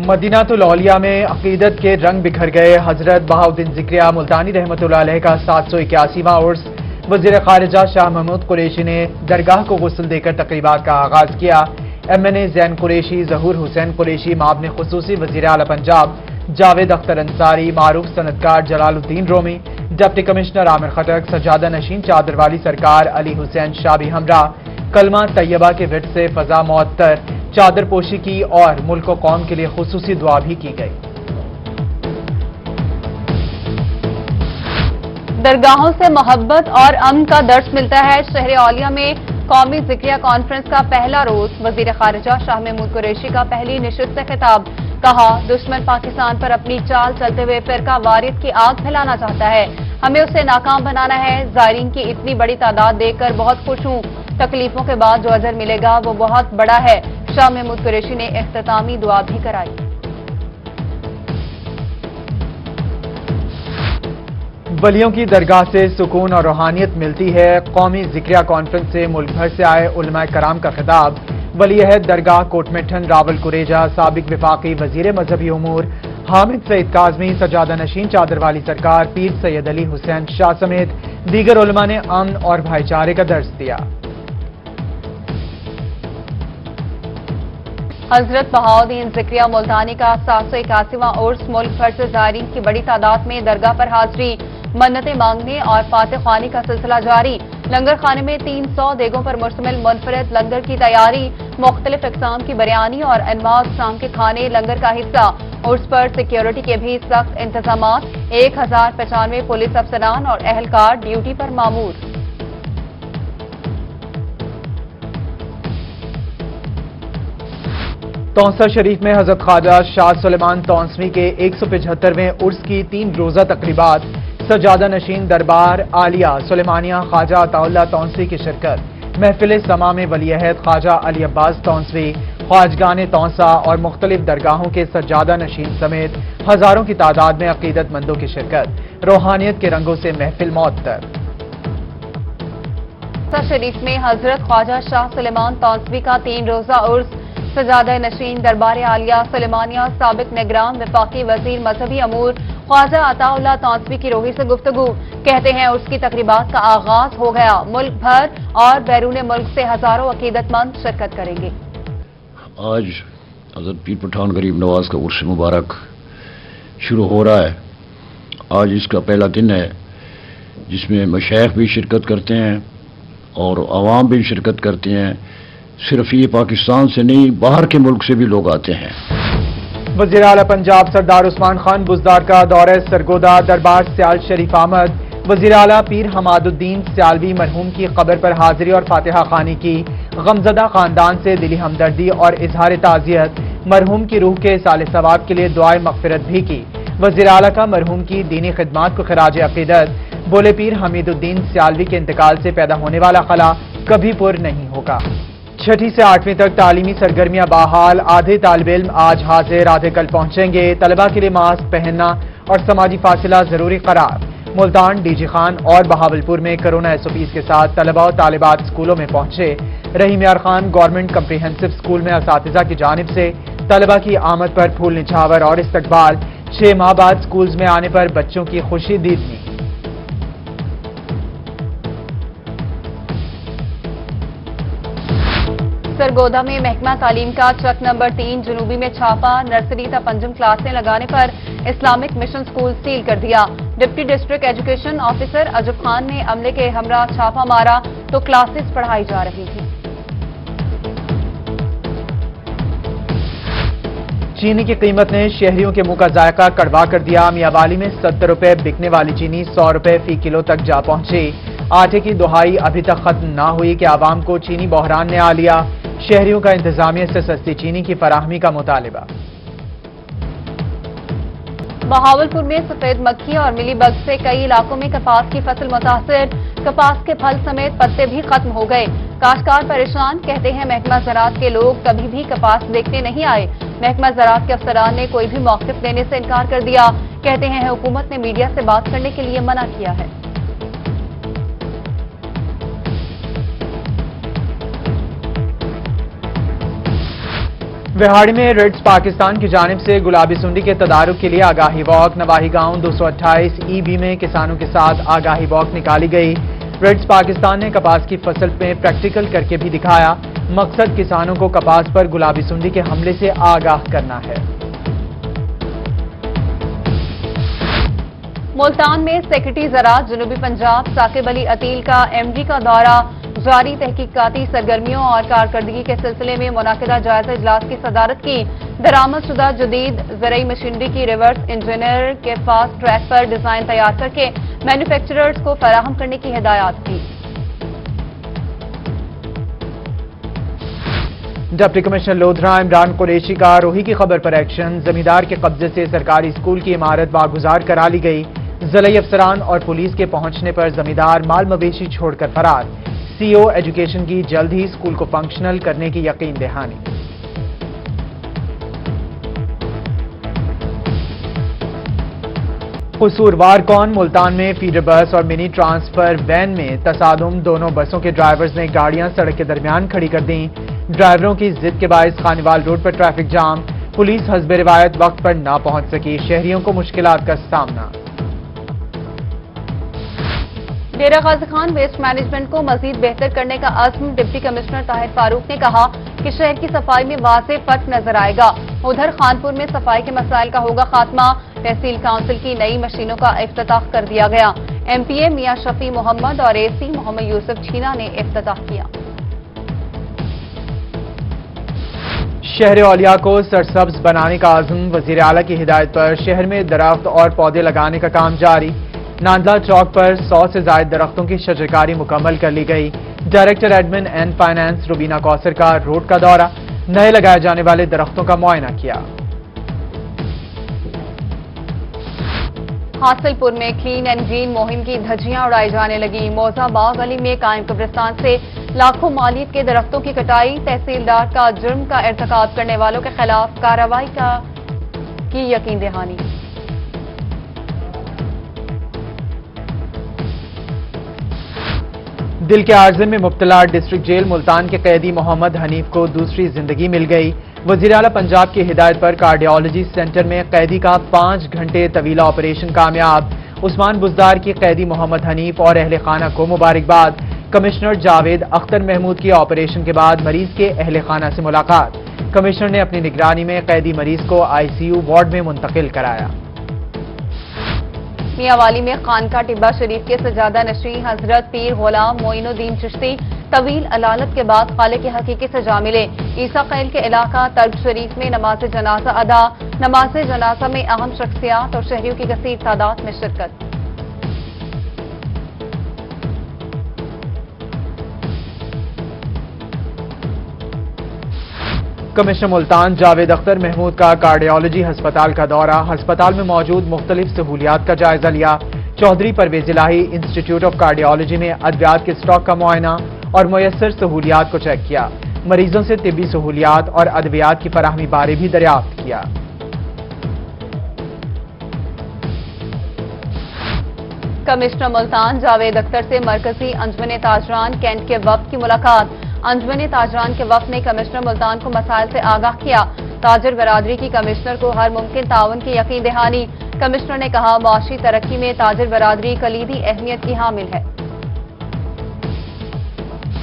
मदीनातुल औलिया में अकीदत के रंग बिखर गए। हजरत बहाउद्दीन ज़िक्रिया मुल्तानी रहमतुल्लाह अलैह का 781वां उर्स वज़ीर ख़ारिजा शाह महमूद कुरैशी ने दरगाह को गुस्ल देकर तक़रीबात का आगाज़ किया। MNA ज़ैन कुरैशी, ज़हूर हुसैन कुरैशी, मामले खुसूसी वज़ीर आला पंजाब जावेद अख्तर अंसारी, मारूफ सनतकार जलालुद्दीन रोमी, डिप्टी कमिश्नर आमिर खटक, सजादा नशीन चादर वाली सरकार अली हुसैन शाह भी हमरा कलमा तैयबा के विर्द से फ़ज़ा मुअत्तर चादर पोशी की और मुल्क व कौम के लिए खुसूसी दुआ भी की गई। दरगाहों से मोहब्बत और अमन का दर्स मिलता है। शहर औलिया में कौमी ज़िक्रिया कॉन्फ्रेंस का पहला रोज वज़ीर ख़ारिजा शाह महमूद कुरैशी का पहली नशिस्त से खिताब। कहा, दुश्मन पाकिस्तान पर अपनी चाल चलते हुए फिरका वारियत की आग फैलाना चाहता है। हमें उसे नाकाम बनाना है। ज़ायरीन की इतनी बड़ी तादाद देखकर बहुत खुश हूँ। तकलीफों के बाद जो अजर मिलेगा वो बहुत बड़ा है। शाह महमूद कुरैशी ने इख्तितामी दुआ भी कराई। वलियों की दरगाह से सुकून और रूहानियत मिलती है। कौमी ज़िक्रिया कॉन्फ्रेंस से मुल्क भर से आए उलमाए कराम का खिताब। वली अहद दरगाह कोटमेठन रावल कुरेजा, साबिक विफाकी वजीर मजहबी उमूर हामिद सईद काज़मी, सजादा नशीन चादर वाली सरकार पीर सैयद अली हुसैन शाह समेत दीगर उलमा ने अमन और भाईचारे का दर्स दिया। हजरत बहाउद्दीन ज़िक्रिया मुल्तानी का 781वां उर्स मुल्क भर से ज़ायरीन की बड़ी तादाद में दरगाह पर हाजिरी, मन्नतें मांगने और फातिह ख्वानी का सिलसिला जारी। लंगर खाने में 300 देगों पर मुश्तमिल मुनफरिद लंगर की तैयारी, मुख्तलिफ इक़साम की बिरयानी और अनवा अक़साम के खाने लंगर का हिस्सा। उर्स पर सिक्योरिटी के भी सख्त इंतजामात। 1095 पुलिस अफसरान और अहलकार ड्यूटी पर मामूर। तौसा शरीफ में हजरत ख्वाजा शाह सुलेमान तौंसवी के 175वें उर्स की 3 रोज़ा तकरीबात। सजादा नशीन दरबार आलिया सुलेमानिया ख्वाजा अताउल्लाह तौंसवी की शिरकत। महफिल समा में वली अहद ख्वाजा अली अब्बास तौंसवी, ख्वाजगान तौसा और मुख्तलिफ दरगाहों के सजादा नशीन समेत हजारों की तादाद में अकीदतमंदों की शिरकत। रूहानियत के रंगों से महफिल मुअत्तर। तौसा शरीफ में हजरत ख्वाजा शाह सुलेमान तौंसवी का 3 रोज़ा उर्स। सजादा नशीन दरबार आलिया सुलेमानिया साबिक निगरान वफाकी वजीर मजहबी अमूर ख्वाजा अताउल्लाह तौंसवी की रोही से गुफ्तगू। कहते हैं उसकी तकरीबात का आगाज हो गया। मुल्क भर और बैरून मुल्क से हजारों अकीदतमंद शिरकत करेंगे। आज हज़रत पीर पठान गरीब नवाज का उर्स मुबारक शुरू हो रहा है। आज इसका पहला दिन है जिसमें मशाइख भी शिरकत करते हैं और आवाम भी शिरकत करते हैं। सिर्फ ये पाकिस्तान से नहीं, बाहर के मुल्क से भी लोग आते हैं। वज़ीर आला पंजाब सरदार उस्मान खान बुज़दार का दौरे सरगोदा दरबार सियाल शरीफ आमद। वज़ीर आला पीर हमादुद्दीन सियालवी मरहूम की कब्र पर हाजिरी और फातिहा खानी की। गमज़दा खानदान से दिली हमदर्दी और इजहार ताज़ियत। मरहूम की रूह के साले सवाब के लिए दुआए मग़फ़िरत भी की। वज़ीर आला का मरहूम की दीनी खिदमात को खिराज अक़ीदत। बोले, पीर हमीदुद्दीन सियालवी के इंतकाल से पैदा होने वाला खला कभी पुर नहीं होगा। 6ठी से 8वीं तक तालीमी सरगर्मियां बहाल। आधे तालिब इल्म आज हाजिर, आधे कल पहुंचेंगे। तलबा के लिए मास्क पहनना और समाजी फासिला जरूरी करार। मुल्तान, डीजी खान और बहावलपुर में कोरोना SOPs के साथ तलबा और तालिबात स्कूलों में पहुंचे। रहीम यार खान गवर्नमेंट कम्प्रीहेंसिव स्कूल में असातिज़ा की जानिब से तलबा की आमद पर फूल निछावर और इस्तकबाल। 6 माह बाद स्कूल्स में आने पर बच्चों की खुशी दीदनी। सरगोदा में महकमा तालीम का ट्रक नंबर 3 जनूबी में छापा। नर्सरी तक 5वीं क्लासें लगाने पर इस्लामिक मिशन स्कूल सील कर दिया। डिप्टी डिस्ट्रिक्ट एजुकेशन ऑफिसर अजब खान ने अमले के हमरा छापा मारा तो क्लासेस पढ़ाई जा रही थी। चीनी की कीमत ने शहरियों के मुंह का जायका कड़वा कर दिया। मियावाली में 70 रुपए बिकने वाली चीनी 100 रुपए फी किलो तक जा पहुंची। आटे की दुहाई अभी तक खत्म ना हुई कि आवाम को चीनी बहरान ने आ लिया। शहरियों का इंतजामिया से सस्ती चीनी की फराहमी का मुतालिबा। बहावलपुर में सफेद मक्खी और मिली बग से कई इलाकों में कपास की फसल मुतासिर। कपास के फल समेत पत्ते भी खत्म हो गए। काश्तकार परेशान। कहते हैं महकमा ज़राअत के लोग कभी भी कपास देखने नहीं आए। महकमा ज़राअत के अफसरान ने कोई भी मौक़िफ़ लेने से इनकार कर दिया। कहते हैं हुकूमत ने मीडिया से बात करने के लिए मना किया है। विहाड़ी में रिट्स पाकिस्तान की जानिब से गुलाबी सुंडी के तदारुक के लिए आगाही वॉक नवाही गांव 228 EB में किसानों के साथ आगाही वॉक निकाली गई। रिट्स पाकिस्तान ने कपास की फसल में प्रैक्टिकल करके भी दिखाया। मकसद किसानों को कपास पर गुलाबी सुंडी के हमले से आगाह करना है। मुल्तान में सेक्रेटरी ज़राअत जनूबी पंजाब साकिब अली अतील का MD का दौरा जारी तहकीकाती सरगर्मियों और कारकर्दगी के सिलसिले में मुनाकिदा जायजा इजलास की सदारत की। दरामदशुदा जदीद ज़रई मशीनरी की रिवर्स इंजीनियर के फास्ट ट्रैक पर डिजाइन तैयार करके मैन्युफैक्चरर्स को फराहम करने की हिदायत की। डिप्टी कमिश्नर लोधरा इमरान कुरैशी का रोही की खबर पर एक्शन। जमींदार के कब्जे से सरकारी स्कूल की इमारत वागुजार करा ली गई। ज़िला अफसरान और पुलिस के पहुंचने पर जमींदार माल मवेशी छोड़कर फरार। CO एजुकेशन की जल्द ही स्कूल को फंक्शनल करने की यकीन दहानी। कसूरवार कौन? मुल्तान में फीडर बस और मिनी ट्रांसफर वैन में तसादुम। दोनों बसों के ड्राइवर्स ने गाड़ियां सड़क के दरमियान खड़ी कर दी। ड्राइवरों की जिद के बायस खानीवाल रोड पर ट्रैफिक जाम। पुलिस हस्बे रिवायत वक्त पर ना पहुंच सकी। शहरियों को मुश्किलात का सामना। डेरा गाजी खान वेस्ट मैनेजमेंट को मजीद बेहतर करने का अज़्म। डिप्टी कमिश्नर ताहिर फारूक ने कहा कि शहर की सफाई में वाज़ेह फर्क नजर आएगा। उधर खानपुर में सफाई के मसाइल का होगा खात्मा। तहसील काउंसिल की नई मशीनों का इफ्तिताह कर दिया गया। MPA मियां शफी मोहम्मद और AC मोहम्मद यूसुफ छीना ने इफ्तिताह किया। शहर औलिया को सरसब्ज बनाने का आज़म। वज़ीर आला की हिदायत पर शहर में दरख्त और पौधे लगाने का काम जारी। नांदला चौक पर 100 से ज्यादा दरख्तों की शजरकारी मुकम्मल कर ली गई। Director admin and finance Rubina Kausar का रोड का दौरा। नए लगाए जाने वाले दरख्तों का मुआयना किया। हासिलपुर में क्लीन एंड ग्रीन मुहिम की धज्जियां उड़ाई जाने लगी। मौजा बाग गली में कायम कब्रिस्तान से लाखों मालियत के दरख्तों की कटाई। तहसीलदार का जुर्म का इर्तिकाब करने वालों के खिलाफ कार्रवाई की यकीन दहानी। दिल के आर्जन में मुब्तला डिस्ट्रिक्ट जेल मुल्तान के कैदी मोहम्मद हनीफ को दूसरी जिंदगी मिल गई। वज़ीर आला पंजाब की हिदायत पर कार्डियोलॉजी सेंटर में कैदी का 5 घंटे तवीला ऑपरेशन कामयाब। उस्मान बुज़दार की कैदी मोहम्मद हनीफ और अहले खाना को मुबारकबाद। कमिश्नर जावेद अख्तर महमूद की ऑपरेशन के बाद मरीज के अहले खाना से मुलाकात। कमिश्नर ने अपनी निगरानी में कैदी मरीज को ICU वार्ड में मुंतकिल कराया। मियांवाली में खानका टिब्बा शरीफ के सजादा नशी हजरत पीर गुलाम मोइनुद्दीन चिश्ती तवील अलालत के बाद खाले की हकीकी सजा मिले। ईसा कैल के इलाका तर्क शरीफ में नमाज जनाजा अदा। नमाज जनाजा में अहम शख्सियात और शहरियों की कसीर तादाद में शिरकत। कमिश्नर मुल्तान जावेद अख्तर महमूद का कार्डियोलॉजी हस्पताल का दौरा। हस्पताल में मौजूद मुख्तलिफ सहूलियात का जायजा लिया। चौधरी परवेज इलाही इंस्टीट्यूट ऑफ कार्डियोलॉजी में अद्वियात के स्टॉक का मुआयना और मुयस्सर सहूलियात को चेक किया। मरीजों से तिब्बी सहूलियात और अद्वियात की फराहमी बारे भी दरियाफ्त किया। कमिश्नर मुल्तान जावेद अख्तर से मरकजी अंजुमन ताजरान कैंट के वफ्द की मुलाकात। अंजुमन ताजरान के वफ्द ने कमिश्नर मुल्तान को मसाइल से आगाह किया। ताजर बरादरी की कमिश्नर को हर मुमकिन ताउन की यकीन दहानी। कमिश्नर ने कहा माशी तरक्की में ताजर बरादरी कलीदी अहमियत की हामिल है।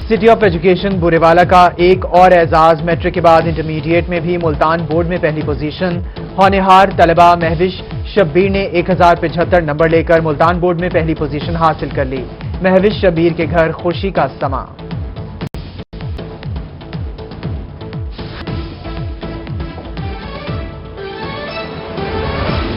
सिटी ऑफ एजुकेशन बुरेवाला का एक और एजाज। मैट्रिक के बाद इंटरमीडिएट में भी मुल्तान बोर्ड में पहली पोजीशन। होनहार तलबा महविश शब्बीर ने 1075 नंबर लेकर मुल्तान बोर्ड में पहली पोजीशन हासिल कर ली। महविश शब्बीर के घर खुशी का समा।